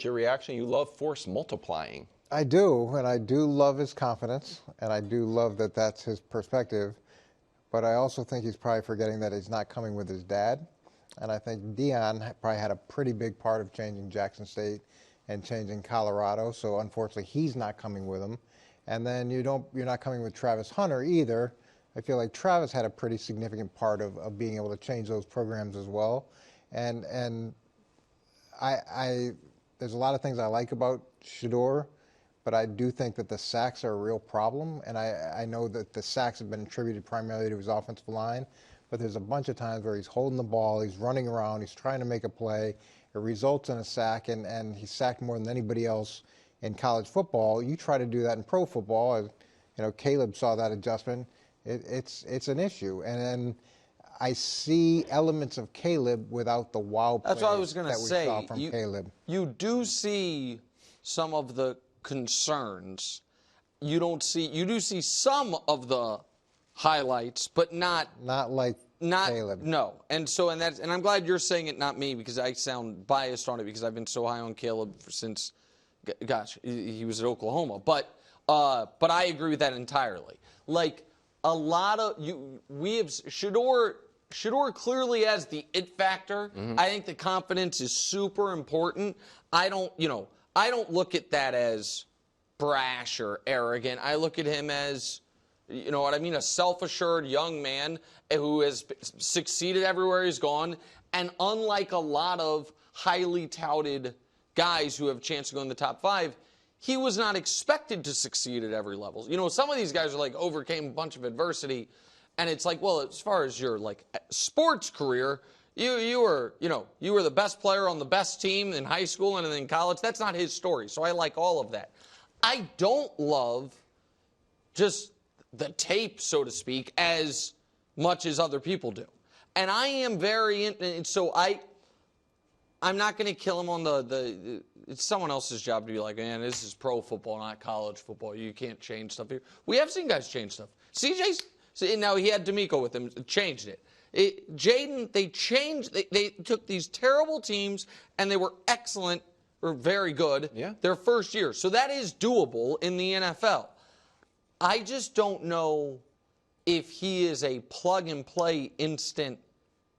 Your reaction, you love force multiplying. I do, and I do love his confidence, and I do love that that's his perspective, but I also think he's probably forgetting that he's not coming with his dad, and I think Deion probably had a pretty big part of changing Jackson State and changing Colorado, so unfortunately he's not coming with him. And then you're not coming with Travis Hunter either. I feel like Travis had a pretty significant part of being able to change those programs as well. And there's a lot of things I like about Shedeur, but I do think that the sacks are a real problem. And I know that the sacks have been attributed primarily to his offensive line, but there's a bunch of times where he's holding the ball, he's running around, he's trying to make a play. It results in a sack, and he's sacked more than anybody else in college football. You try to do that in pro football. As, you know, Caleb saw that adjustment. It's an issue. And then I see elements of Caleb without the wow plays That's what I was going to say. Saw from Caleb. You do see some of the concerns. You do see some of the highlights, but not like Caleb. No. And I'm glad you're saying it, not me, because I sound biased on it because I've been so high on Caleb since, gosh, he was at Oklahoma. But I agree with that entirely. Like a lot of Shedeur clearly has the it factor. I think the confidence is super important. I don't look at that as brash or arrogant. I look at him as, you know what I mean, a self-assured young man who has succeeded everywhere he's gone. And unlike a lot of highly touted guys who have a chance to go in the top 5, he was not expected to succeed at every level. You know, some of these guys are like overcame a bunch of adversity, and it's like, well, as far as your like sports career, you were the best player on the best team in high school and then in college. That's not his story. So I like all of that. I don't love just the tape, so to speak, as much as other people do. And I am I'm not going to kill him on it's someone else's job to be like, man, this is pro football, not college football. You can't change stuff here. We have seen guys change stuff. Now he had D'Amico with him, changed it. Jaden, they took these terrible teams and they were excellent or very good their first year. So that is doable in the NFL. I just don't know if he is a plug-and-play instant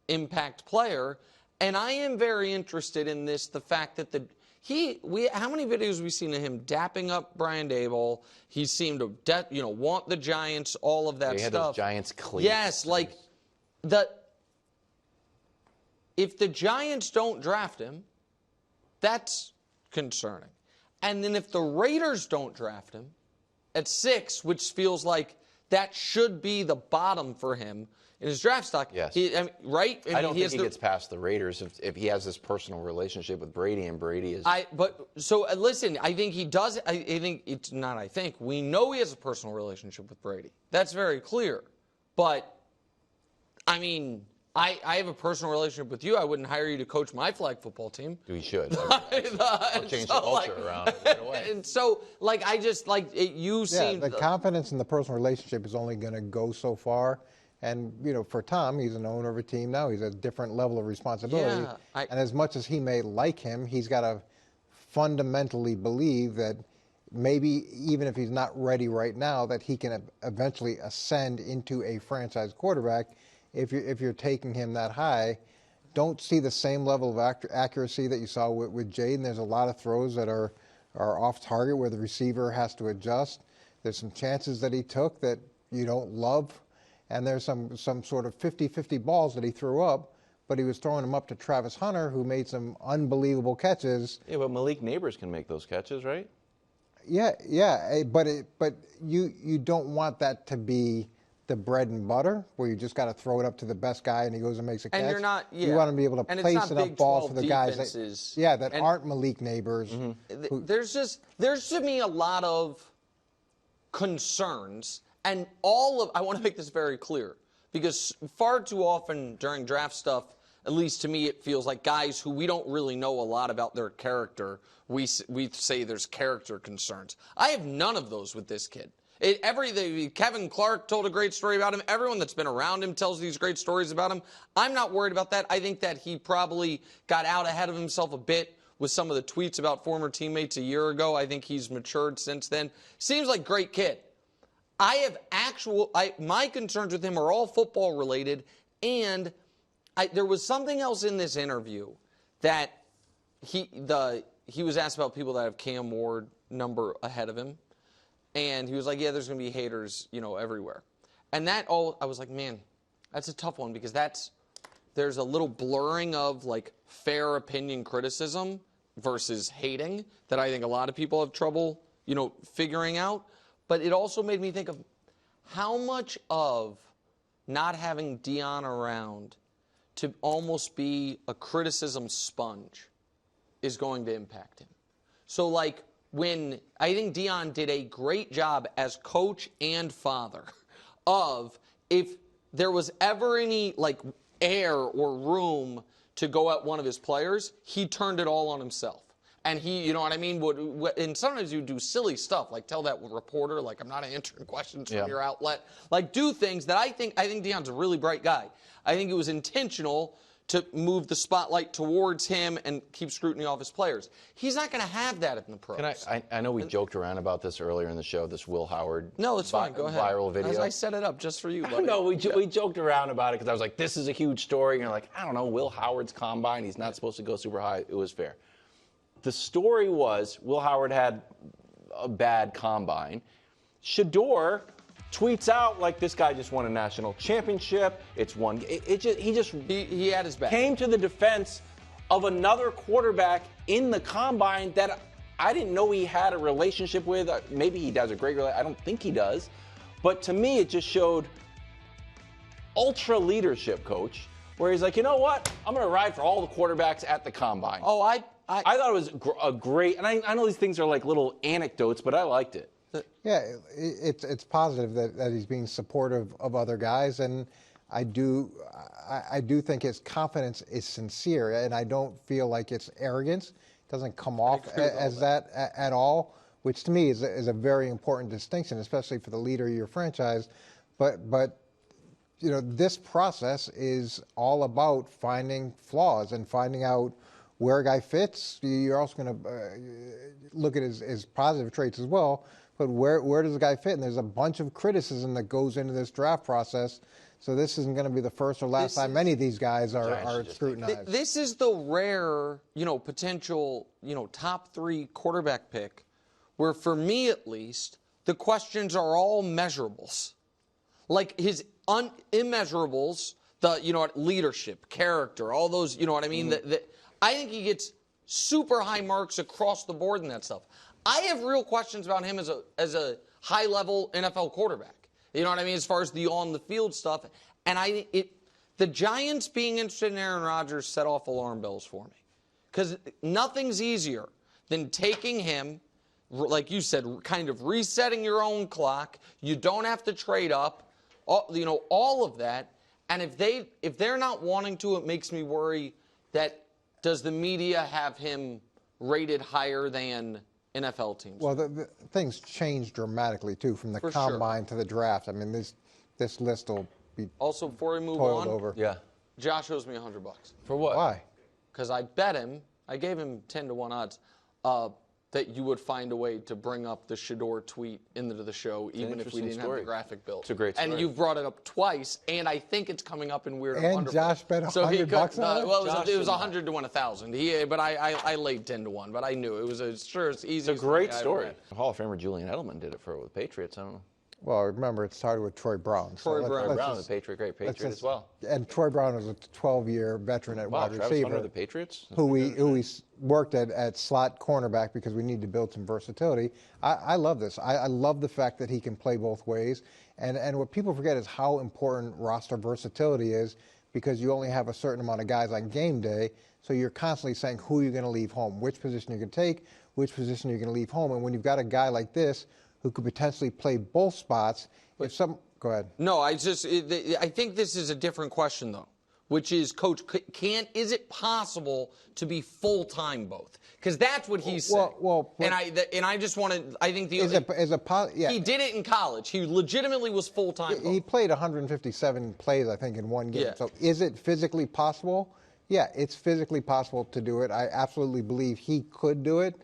impact player. And I am very interested in this, the fact that how many videos have we seen of him dapping up Brian Daboll? He seemed to want the Giants, all of that stuff. He had those Giants cleats. Yes, like if the Giants don't draft him, that's concerning. And then if the Raiders don't draft him at 6, which feels like that should be the bottom for him in his draft stock. Yes. Right? I don't think he gets past the Raiders if he has this personal relationship with Brady, and Brady is. Listen, I think he does. I think it's not. I think we know he has a personal relationship with Brady. That's very clear. But I mean, I have a personal relationship with you. I wouldn't hire you to coach my flag football team. We should. I'll change the culture around right away. And so, I just you seem. The confidence in the personal relationship is only going to go so far. And, for Tom, he's an owner of a team now. He's at a different level of responsibility. Yeah, and as much as he may like him, he's got to fundamentally believe that maybe even if he's not ready right now, that he can eventually ascend into a franchise quarterback if you're taking him that high. Don't see the same level of accuracy that you saw with Jaden. There's a lot of throws that are off target where the receiver has to adjust. There's some chances that he took that you don't love. And there's some sort of 50-50 balls that he threw up, but he was throwing them up to Travis Hunter, who made some unbelievable catches. Yeah, but Malik Neighbors can make those catches, right? Yeah, but you don't want that to be the bread and butter, where you just got to throw it up to the best guy and he goes and makes a catch. And you're not. Yeah. You want to be able to place enough balls for the guys that aren't Malik Neighbors. Mm-hmm. There's to me a lot of concerns. And I want to make this very clear, because far too often during draft stuff, at least to me, it feels like guys who we don't really know a lot about their character, we say there's character concerns. I have none of those with this kid. Kevin Clark told a great story about him. Everyone that's been around him tells these great stories about him. I'm not worried about that. I think that he probably got out ahead of himself a bit with some of the tweets about former teammates a year ago. I think he's matured since then. Seems like great kid. My concerns with him are all football related, and there was something else in this interview that he was asked about people that have Cam Ward number ahead of him, and he was like, yeah, there's going to be haters, everywhere. And I was like, man, that's a tough one, because there's a little blurring of like fair opinion criticism versus hating that I think a lot of people have trouble, figuring out. But it also made me think of how much of not having Deion around to almost be a criticism sponge is going to impact him. So, like, when I think Deion did a great job as coach and father of, if there was ever any, like, air or room to go at one of his players, he turned it all on himself. And he, you know what I mean? And sometimes you do silly stuff, like tell that reporter, like, I'm not answering questions from your outlet. Like, do things that I think Deion's a really bright guy. I think it was intentional to move the spotlight towards him and keep scrutiny off his players. He's not going to have that in the pros. I know we joked around about this earlier in the show, this Will Howard it's fine. Go ahead. Viral video. I set it up just for you, buddy. No, we joked around about it because I was like, this is a huge story. And you're like, I don't know, Will Howard's combine, he's not supposed to go super high. It was fair. The story was Will Howard had a bad combine. Shedeur tweets out like, this guy just won a national championship. It's one. He had his back. Came to the defense of another quarterback in the combine that I didn't know he had a relationship with. Maybe he does a great relationship. I don't think he does. But to me, it just showed ultra leadership, coach, where he's like, you know what? I'm going to ride for all the quarterbacks at the combine. Oh, I thought it was a great, and I know these things are like little anecdotes, but I liked it. Yeah, it's positive that he's being supportive of other guys, and I do think his confidence is sincere, and I don't feel like it's arrogance. It doesn't come off as that at all, which to me is a very important distinction, especially for the leader of your franchise. But this process is all about finding flaws and finding out where a guy fits. You're also going to look at his positive traits as well, but where does the guy fit? And there's a bunch of criticism that goes into this draft process, so this isn't going to be the first or last time many of these guys are scrutinized. This is the rare, potential, top 3 quarterback pick where, for me at least, the questions are all measurables. Like his immeasurables, leadership, character, all those, you know what I mean? I think he gets super high marks across the board in that stuff. I have real questions about him as a high-level NFL quarterback. You know what I mean? As far as the on-the-field stuff. And the Giants being interested in Aaron Rodgers set off alarm bells for me. Because nothing's easier than taking him, like you said, kind of resetting your own clock. You don't have to trade up, all of that. And if they're not wanting to, it makes me worry that, does the media have him rated higher than NFL teams? Well, the things change dramatically, too, from the combine to the draft. I mean, this list will be also, before we move on, over. Yeah. Josh owes me $100. For what? Why? Because I bet him, I gave him 10-1 odds, that you would find a way to bring up the Shedeur tweet into the show, even if we didn't have the graphic built. It's a great story. And you've brought it up twice, and I think it's coming up in Weird and And Wonderful. Josh bet $100 on it? Well, it was 100 to 1,000. But I laid 10 to 1. But I knew it was it's easy. It's a great story. Hall of Famer Julian Edelman did it with the Patriots. I don't know. Well, remember, it started with Troy Brown. Troy Brown, the Great Patriot as well. And Troy Brown was a 12-year veteran at wide Travis receiver. Hunter, the Patriots? Who we worked at slot cornerback because we need to build some versatility. I love this. I love the fact that he can play both ways. And what people forget is how important roster versatility is, because you only have a certain amount of guys on game day, so you're constantly saying who you're going to leave home, which position you're going to take, which position you're going to leave home. And when you've got a guy like this who could potentially play both spots, go ahead. No, I think this is a different question, though, which is, Coach, is it possible to be full-time both? Because that's what he's saying. And I just want to, I think he did it in college. He legitimately was full-time. He played 157 plays, I think, in one game. Yeah. So is it physically possible? Yeah, it's physically possible to do it. I absolutely believe he could do it.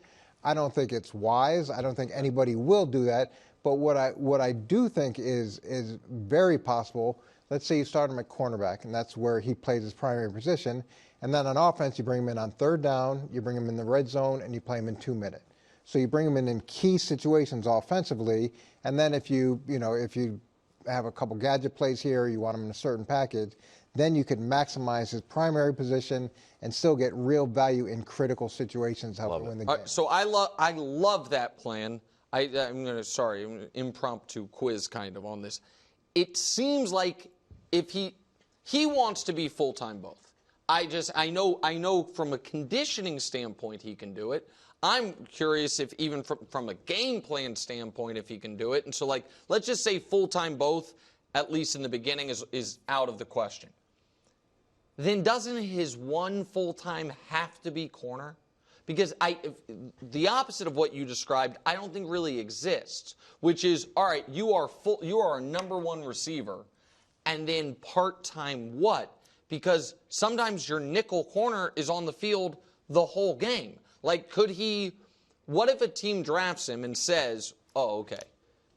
I don't think it's wise. I don't think anybody will do that. But what I do think is very possible. Let's say you start him at cornerback, and that's where he plays his primary position. And then on offense, you bring him in on third down, you bring him in the red zone, and you play him in 2 minute. So you bring him in key situations offensively, and then if you have a couple gadget plays here, you want him in a certain package, then you could maximize his primary position and still get real value in critical situations, help him win the game. So I love that plan. I'm impromptu quiz kind of on this. It seems like if he wants to be full-time both. I know from a conditioning standpoint he can do it. I'm curious if even from a game plan standpoint if he can do it. And so, like, let's just say full-time both, at least in the beginning, is out of the question. Then doesn't his one full-time have to be corner? Because the opposite of what you described, I don't think really exists, which is, all right, you are a number one receiver, and then part-time what? Because sometimes your nickel corner is on the field the whole game. Like, what if a team drafts him and says, oh, okay,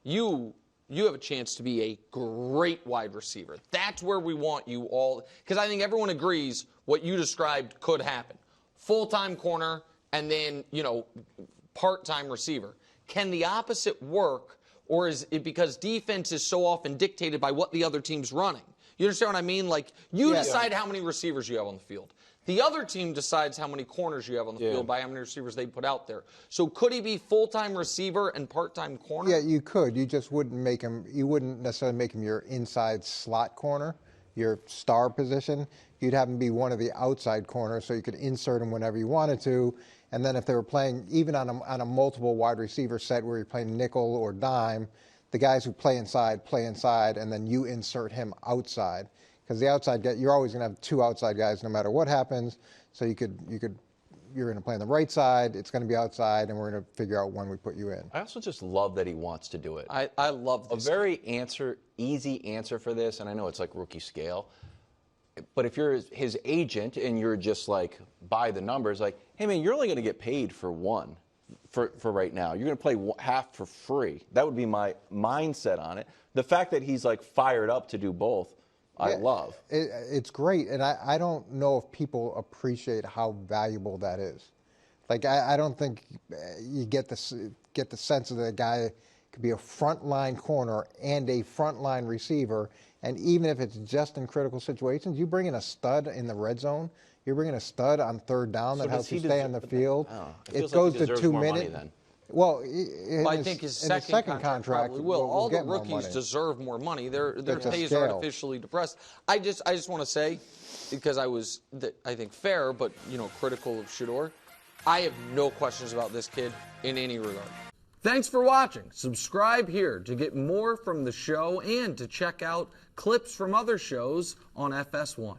you have a chance to be a great wide receiver. That's where we want you all. Because I think everyone agrees what you described could happen. Full-time corner and then, part-time receiver. Can the opposite work, or is it because defense is so often dictated by what the other team's running? You understand what I mean? Like, you decide how many receivers you have on the field. The other team decides how many corners you have on the field by how many receivers they put out there. So could he be full-time receiver and part-time corner? Yeah, you could. You just wouldn't make him. You wouldn't necessarily make him your inside slot corner, your star position. You'd have him be one of the outside corners, so you could insert him whenever you wanted to. And then if they were playing even on a multiple wide receiver set where you're playing nickel or dime, the guys who play inside, and then you insert him outside. Because the outside guy, you're always going to have two outside guys no matter what happens. So you're going to play on the right side, it's going to be outside, and we're going to figure out when we put you in. I also just love that he wants to do it. I love this. A very easy answer for this, and I know it's like rookie scale, but if you're his agent and you're just like by the numbers, like, hey man, you're only going to get paid for one for right now. You're going to play half for free. That would be my mindset on it. The fact that he's like fired up to do both, I love. It's great, and I don't know if people appreciate how valuable that is. Like, I don't think you get the sense that the guy could be a frontline corner and a frontline receiver, and even if it's just in critical situations, you bring in a stud in the red zone, you're bringing a stud on third down that helps you stay on the field. It goes like to 2 minutes. Well, I think his second contract probably will. All the get more rookies money. Deserve more money. Their pay is scale. artificially depressed. I just want to say, because I was, I think, fair, but critical of Shedeur, I have no questions about this kid in any regard. Thanks for watching. Subscribe here to get more from the show and to check out clips from other shows on FS1.